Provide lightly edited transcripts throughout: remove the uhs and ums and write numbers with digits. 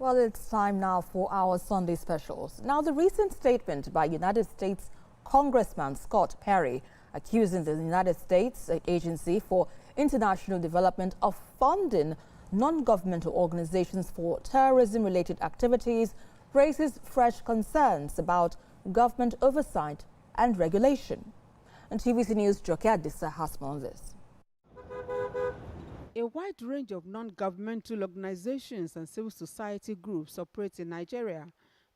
Well, it's time now for our Sunday specials. Now, the recent statement by United States Congressman Scott Perry accusing the United States Agency for International Development of funding non-governmental organizations for terrorism-related activities raises fresh concerns about government oversight and regulation. And TVC News' Joke Adisa has more on this. A wide range of non-governmental organizations and civil society groups operate in Nigeria.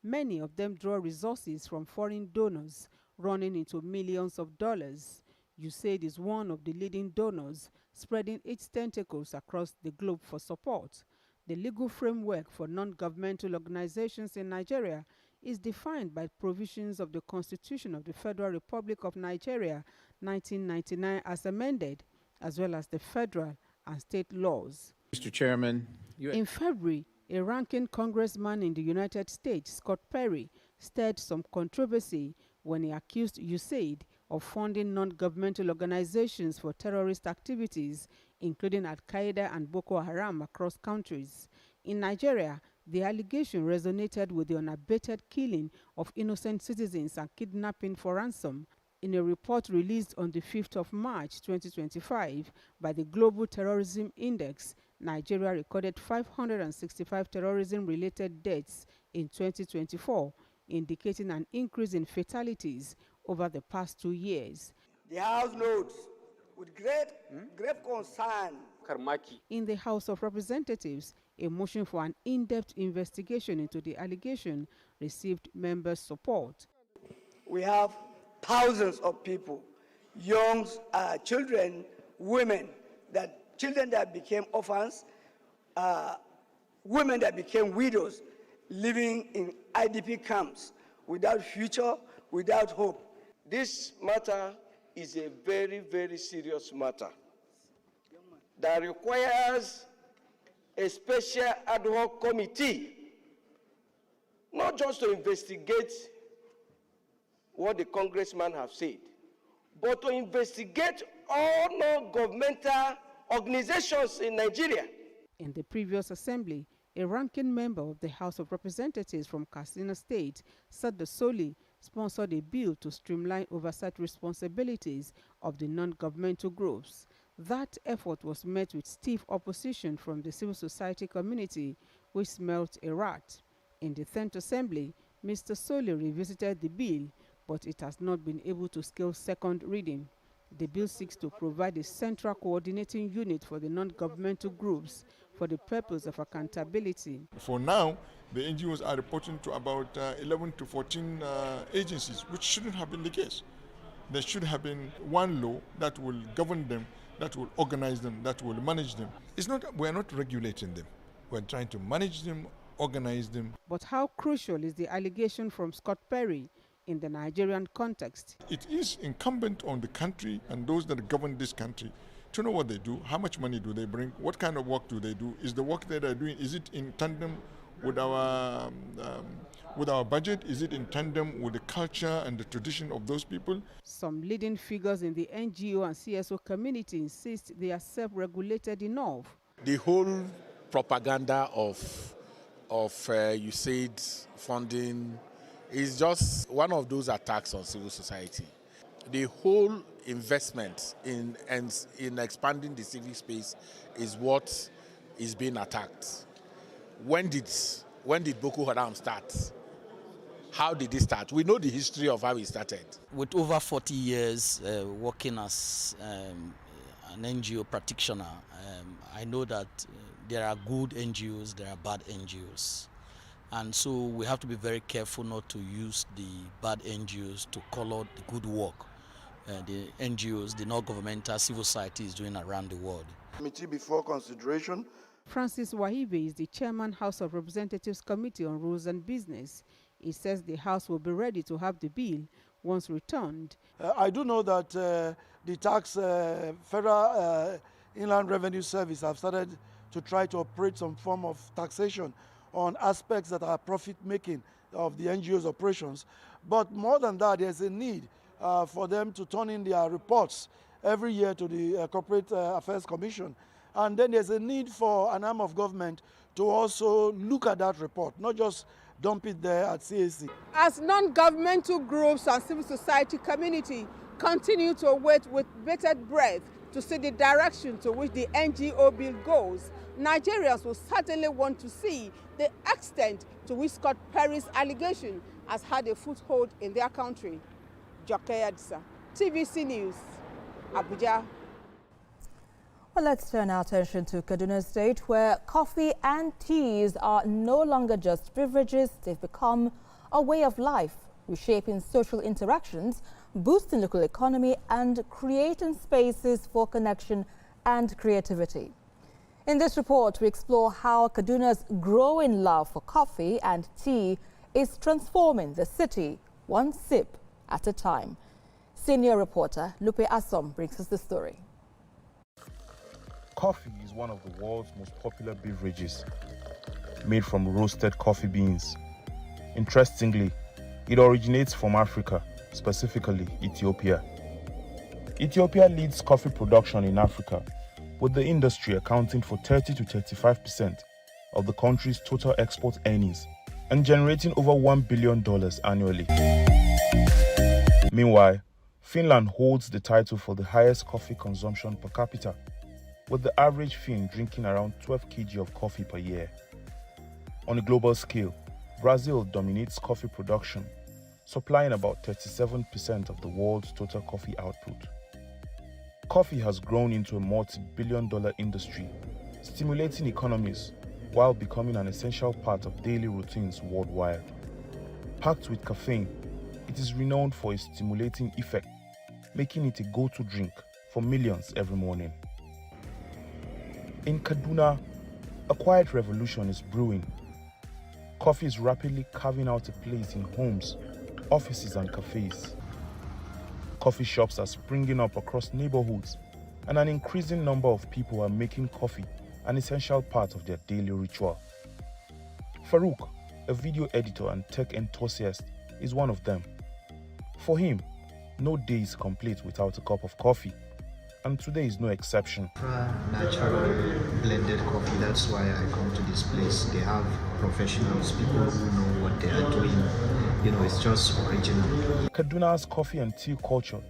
Many of them draw resources from foreign donors, running into millions of dollars. USAID is one of the leading donors, spreading its tentacles across the globe for support. The legal framework for non-governmental organizations in Nigeria is defined by provisions of the Constitution of the Federal Republic of Nigeria, 1999 as amended, as well as the federal and state laws. Mr. Chairman, in February, a ranking congressman in the United States, Scott Perry, stirred some controversy when he accused USAID of funding non-governmental organizations for terrorist activities, including Al-Qaeda and Boko Haram across countries. In Nigeria, the allegation resonated with the unabated killing of innocent citizens and kidnapping for ransom. In a report released on the 5th of March 2025 by the Global Terrorism Index, Nigeria recorded 565 terrorism-related deaths in 2024, indicating an increase in fatalities over the past 2 years. The House notes with grave concern. In the House of Representatives, a motion for an in-depth investigation into the allegation received members' support. We have thousands of people, young children, women, children that became orphans, women that became widows, living in IDP camps without future, without hope. This matter is a very, very serious matter that requires a special ad hoc committee, not just to investigate what the congressman have said, but to investigate all non-governmental organizations in Nigeria. In the previous assembly, a ranking member of the House of Representatives from Kaduna State, Sada Soli, sponsored a bill to streamline oversight responsibilities of the non-governmental groups. That effort was met with stiff opposition from the civil society community, which smelt a rat. In the 10th assembly, Mr. Soli revisited the bill, but it has not been able to scale second reading. The bill seeks to provide a central coordinating unit for the non-governmental groups for the purpose of accountability. For now, the NGOs are reporting to about 11 to 14 agencies, which shouldn't have been the case. There should have been one law that will govern them, that will organize them, that will manage them. We're not regulating them. We're trying to manage them, organize them. But how crucial is the allegation from Scott Perry in the Nigerian context? It is incumbent on the country and those that govern this country to know what they do, how much money do they bring, what kind of work do they do, is the work that they're doing, is it in tandem with our budget, is it in tandem with the culture and the tradition of those people? Some leading figures in the NGO and CSO community insist they are self-regulated enough. The whole propaganda of USAID funding is just one of those attacks on civil society. The whole investment in expanding the civic space is what is being attacked. When did Boko Haram start? How did it start? We know the history of how it started. With over 40 years working as an NGO practitioner, I know that there are good NGOs, there are bad NGOs. And so we have to be very careful not to use the bad NGOs to color the good work the NGOs, the non-governmental civil society is doing around the world. Committee before consideration. Francis Wahibe is the chairman House of Representatives Committee on Rules and Business. He says the House will be ready to have the bill once returned. I do know that the Federal Inland Revenue Service have started to try to operate some form of taxation on aspects that are profit-making of the NGO's operations. But more than that, there's a need for them to turn in their reports every year to the Corporate Affairs Commission And then there's a need for an arm of government to also look at that report, not just dump it there at CAC. As non-governmental groups and civil society community continue to wait with bated breath to see the direction to which the NGO bill goes, Nigerians will certainly want to see the extent to which Scott Perry's allegation has had a foothold in their country. Joke Adisa, TVC News, Abuja. Well, let's turn our attention to Kaduna State, where coffee and teas are no longer just beverages. They've become a way of life, reshaping social interactions, boosting local economy, and creating spaces for connection and creativity. In this report, we explore how Kaduna's growing love for coffee and tea is transforming the city one sip at a time. Senior reporter Lupe Asom brings us the story. Coffee is one of the world's most popular beverages, made from roasted coffee beans. Interestingly, it originates from Africa, specifically Ethiopia. Ethiopia leads coffee production in Africa, with the industry accounting for 30 to 35% of the country's total export earnings and generating over $1 billion annually. Meanwhile, Finland holds the title for the highest coffee consumption per capita, with the average Finn drinking around 12 kg of coffee per year. On a global scale, Brazil dominates coffee production, supplying about 37% of the world's total coffee output. Coffee has grown into a multi-billion-dollar industry, stimulating economies while becoming an essential part of daily routines worldwide. Packed with caffeine, it is renowned for its stimulating effect, making it a go-to drink for millions every morning. In Kaduna, a quiet revolution is brewing. Coffee is rapidly carving out a place in homes, offices and cafes. Coffee shops are springing up across neighborhoods, and an increasing number of people are making coffee an essential part of their daily ritual. Farouk, a video editor and tech enthusiast, is one of them. For him, no day is complete without a cup of coffee, and today is no exception. Natural blended coffee, that's why I come to this place. They have professionals, people who know what they are doing. You know, it's just original. Kaduna's coffee and tea culture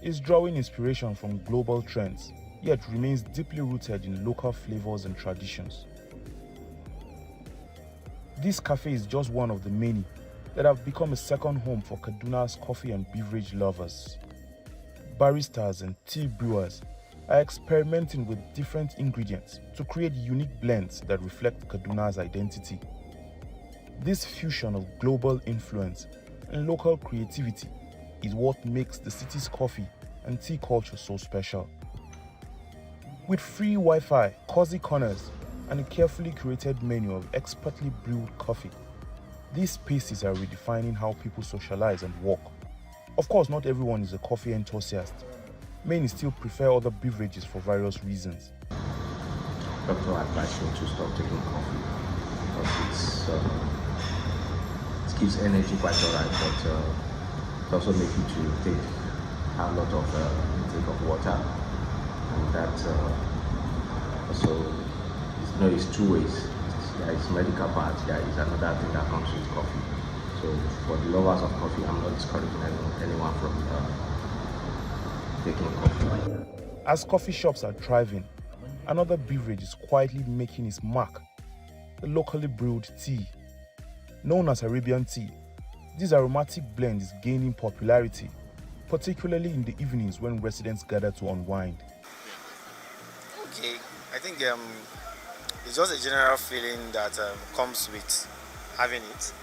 is drawing inspiration from global trends, yet remains deeply rooted in local flavors and traditions. This cafe is just one of the many that have become a second home for Kaduna's coffee and beverage lovers. Baristas and tea brewers are experimenting with different ingredients to create unique blends that reflect Kaduna's identity. This fusion of global influence and local creativity is what makes the city's coffee and tea culture so special. With free Wi-Fi, cozy corners, and a carefully curated menu of expertly brewed coffee, these spaces are redefining how people socialize and work. Of course, not everyone is a coffee enthusiast. Many still prefer other beverages for various reasons. Doctor advised me to stop taking coffee because it gives energy quite alright, but it also makes you to take a lot of intake of water, and that also it's two ways. There is medical part, there is another thing that comes with coffee. So for the lovers of coffee, I'm not discouraging anyone from taking coffee. As coffee shops are thriving, another beverage is quietly making its mark: the locally brewed tea. Known as Arabian tea, this aromatic blend is gaining popularity, particularly in the evenings when residents gather to unwind. Okay, I think it's just a general feeling that comes with having it.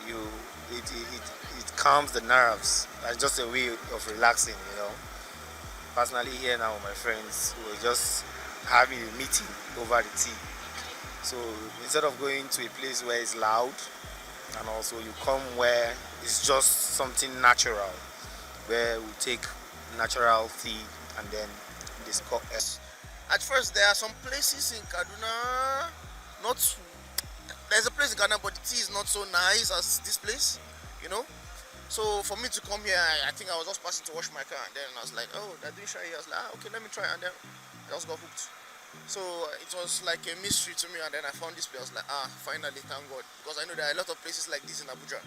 It calms the nerves. It's just a way of relaxing, you know. Personally, here now with my friends, we're just having a meeting over the tea. So instead of going to a place where it's loud, and also you come where it's just something natural, where we take natural tea and then discuss. At first, there are some places in Kaduna, there's a place in Kaduna, but the tea is not so nice as this place, you know. So for me to come here, I think I was just passing to wash my car, and then I was like, oh, they're doing shy here. I was like, okay, let me try, and then I just got hooked. So it was like a mystery to me, and then I found this place. I was like, finally, thank God. Because I know there are a lot of places like this in Abuja.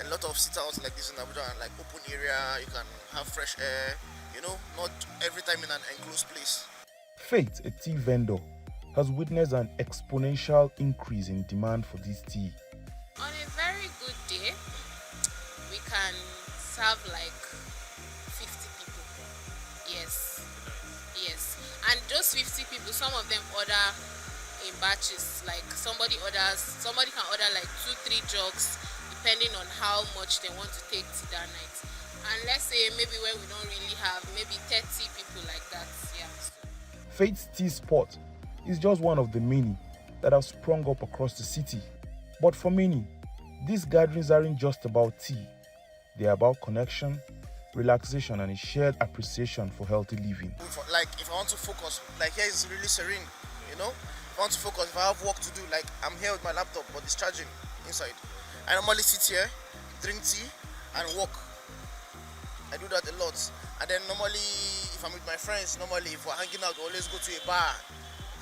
A lot of sit-outs like this in Abuja, and like open area, you can have fresh air, you know, not every time in an enclosed place. Faith, a tea vendor, has witnessed an exponential increase in demand for this tea. On a very good day, we can serve like 50 people. Yes. And those 50 people, some of them order in batches. Like somebody can order like 2-3 jugs, depending on how much they want to take to that night. And let's say maybe when we don't really have, maybe 30 people like that. Yeah. Faith's tea spot is just one of the many that have sprung up across the city. But for many, these gatherings aren't just about tea. They are about connection, relaxation, and a shared appreciation for healthy living. Like if I want to focus, like here is really serene, you know? If I want to focus, if I have work to do, like I'm here with my laptop, but it's charging inside. I normally sit here, drink tea, and walk. I do that a lot. And then normally, if I'm with my friends, if we're hanging out, we always go to a bar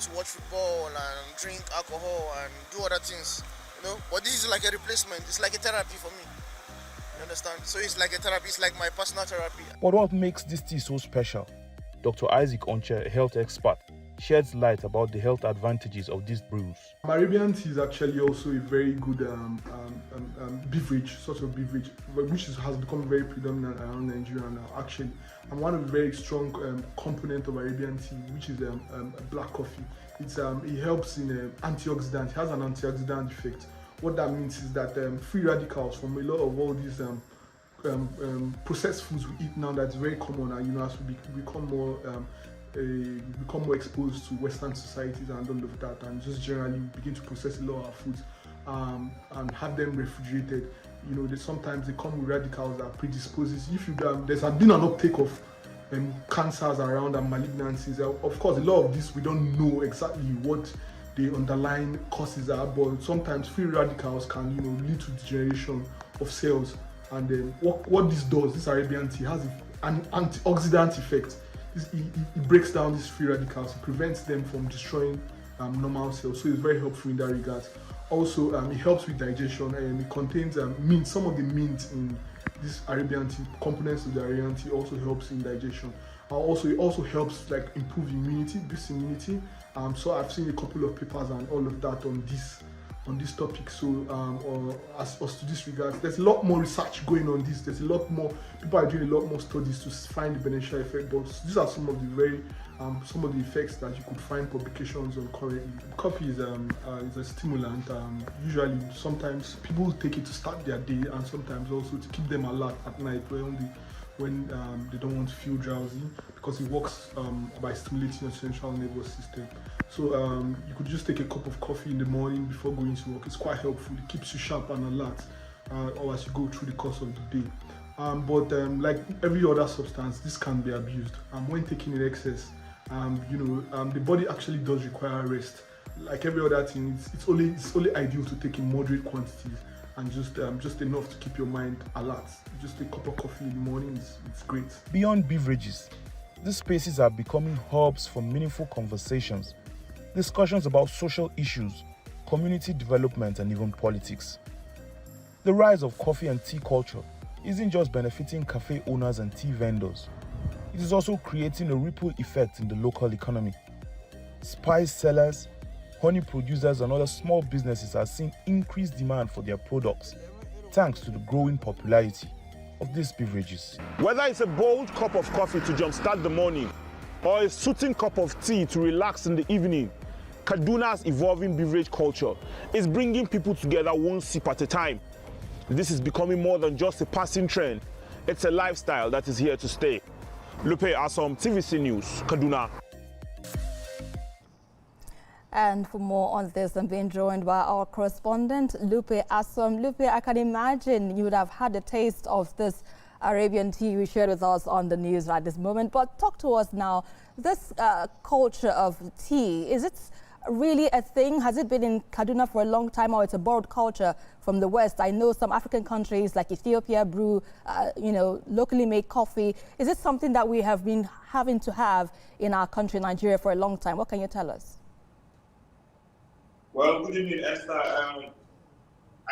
to watch football and drink alcohol and do other things, you know. But this is like a replacement. It's like a therapy for me. You understand? So it's like a therapy. It's like my personal therapy. But what makes this tea so special? Dr. Isaac Onche, a health expert, sheds light about the health advantages of these brews. Arabian tea is actually also a very good beverage, sort of beverage, which has become very predominant around Nigeria now. Actually, and one of the very strong components of Arabian tea, which is black coffee. It helps in antioxidant. It has an antioxidant effect. What that means is that free radicals from a lot of all these processed foods we eat now, that's very common, and as we become more exposed to Western societies and all of that, and just generally begin to process a lot of our foods and have them refrigerated. Sometimes they come with radicals that predisposes. If there's been an uptake of cancers around and malignancies. Of course, a lot of this we don't know exactly what the underlying causes are, but sometimes free radicals can lead to degeneration of cells. And what this does, this Arabian tea has an antioxidant effect. It breaks down these free radicals, it prevents them from destroying normal cells, so it's very helpful in that regard. Also, it helps with digestion, and it contains mint. Some of the mint in this Arabian tea, components of the Arabian tea, also helps in digestion. It also helps like improve immunity, boost immunity. So I've seen a couple of papers and all of that on this topic. So as to this regard, there's a lot more research going on this. There's a lot more people are doing a lot more studies to find the beneficial effect. But these are some of the effects that you could find publications on currently. Coffee is a stimulant. Usually, sometimes people take it to start their day, and sometimes also to keep them alert at night when they don't want to feel drowsy, because it works by stimulating your central nervous system. So you could just take a cup of coffee in the morning before going to work. It's quite helpful. It keeps you sharp and alert or as you go through the course of the day. But like every other substance, this can be abused. When taken in excess, the body actually does require rest. Like every other thing, it's only ideal to take in moderate quantities and just enough to keep your mind alert. Just a cup of coffee in the morning, it's great. Beyond beverages, these spaces are becoming hubs for meaningful conversations, discussions about social issues, community development, and even politics. The rise of coffee and tea culture isn't just benefiting cafe owners and tea vendors. It is also creating a ripple effect in the local economy. Spice sellers, honey producers, and other small businesses are seeing increased demand for their products thanks to the growing popularity of these beverages. Whether it's a bold cup of coffee to jumpstart the morning or a soothing cup of tea to relax in the evening, Kaduna's evolving beverage culture is bringing people together one sip at a time. This is becoming more than just a passing trend. It's a lifestyle that is here to stay. Lupe Asom, TVC News, Kaduna. And for more on this, I'm being joined by our correspondent, Lupe Asom. Lupe, I can imagine you would have had a taste of this Arabian tea you shared with us on the news right this moment. But talk to us now, this culture of tea, is it really a thing? Has it been in Kaduna for a long time, or it's a borrowed culture from the West? I know some African countries like Ethiopia brew, locally made coffee. Is it something that we have been having to have in our country, Nigeria, for a long time? What can you tell us? Well, good evening, Esther.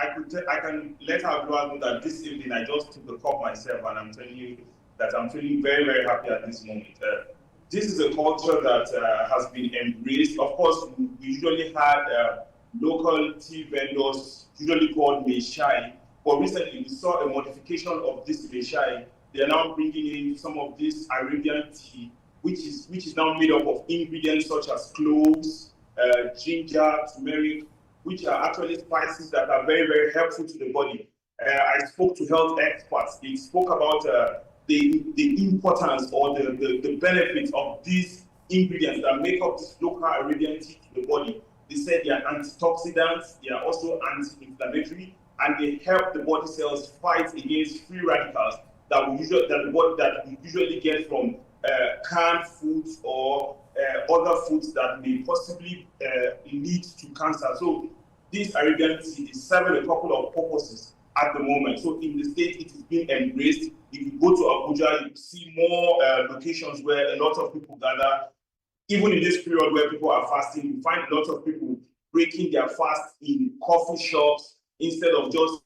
I can let our viewers know that this evening I just took the cup myself, and I'm telling you that I'm feeling very, very happy at this moment. This is a culture that has been embraced. Of course, we usually had local tea vendors, usually called Meishai, but recently we saw a modification of this Meishai. They are now bringing in some of this Arabian tea, which is now made up of ingredients such as cloves, ginger, turmeric, which are actually spices that are very, very helpful to the body. I spoke to health experts. They spoke about the importance or the benefits of these ingredients that make up this local Arabian tea to the body. They said they are antioxidants, they are also anti-inflammatory, and they help the body cells fight against free radicals that we usually get from canned foods or other foods that may possibly lead to cancer. So this Arabian tea is serving a couple of purposes at the moment. So in the state, it is being embraced. If you go to Abuja, you see more locations where a lot of people gather. Even in this period where people are fasting, you find a lot of people breaking their fast in coffee shops instead of just.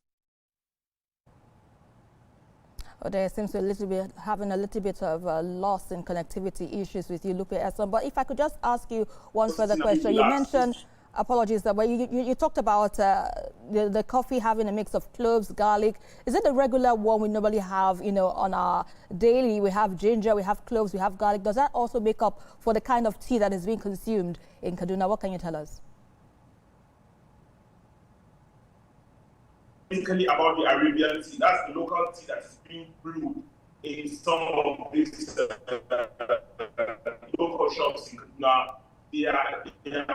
There seems to be having a little bit of loss in connectivity issues with you, Lupe Esson. But if I could just ask you one further question. You mentioned, apologies, but you talked about the coffee having a mix of cloves, garlic. Is it the regular one we normally have, on our daily? We have ginger, we have cloves, we have garlic. Does that also make up for the kind of tea that is being consumed in Kaduna? What can you tell us? Basically about the Arabian tea, that's the local tea that is being brewed in some of these local shops in Kaduna. They are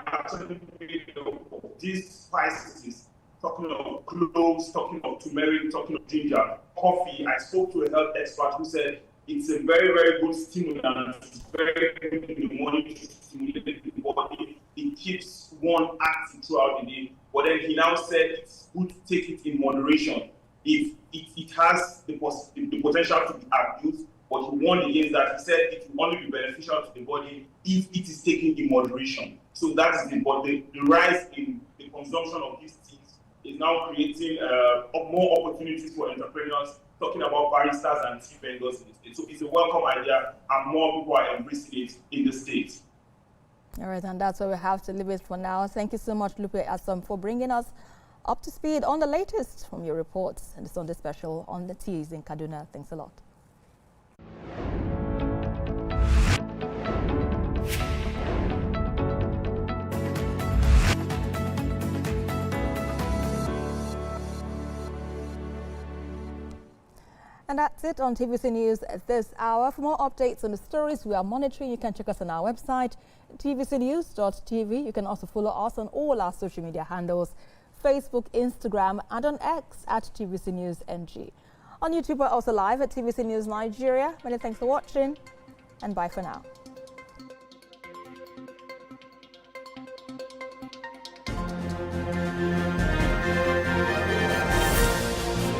actually made of these spices, talking of cloves, talking of turmeric, talking of ginger, coffee. I spoke to a health expert who said it's a very, very good stimulant. It's very good in the morning to stimulate the body. It keeps one active throughout the day. But then he now said it's good to take it in moderation. If it has the potential to be abused, but he warned against that. He said it will only be beneficial to the body if it is taken in moderation. So that is the rise in the consumption of these teas is now creating more opportunities for entrepreneurs, talking about baristas and tea vendors in the state. So it's a welcome idea, and more people are embracing it in the state. All right, and that's where we have to leave it for now. Thank you so much, Lupe Esson, for bringing us up to speed on the latest from your reports and the Sunday special on the teas in Kaduna. Thanks a lot. And that's it on TVC News at this hour. For more updates on the stories we are monitoring, you can check us on our website, tvcnews.tv. You can also follow us on all our social media handles, Facebook, Instagram, and on X at TVC News NG. On YouTube, we're also live at TVC News Nigeria. Many thanks for watching, and bye for now.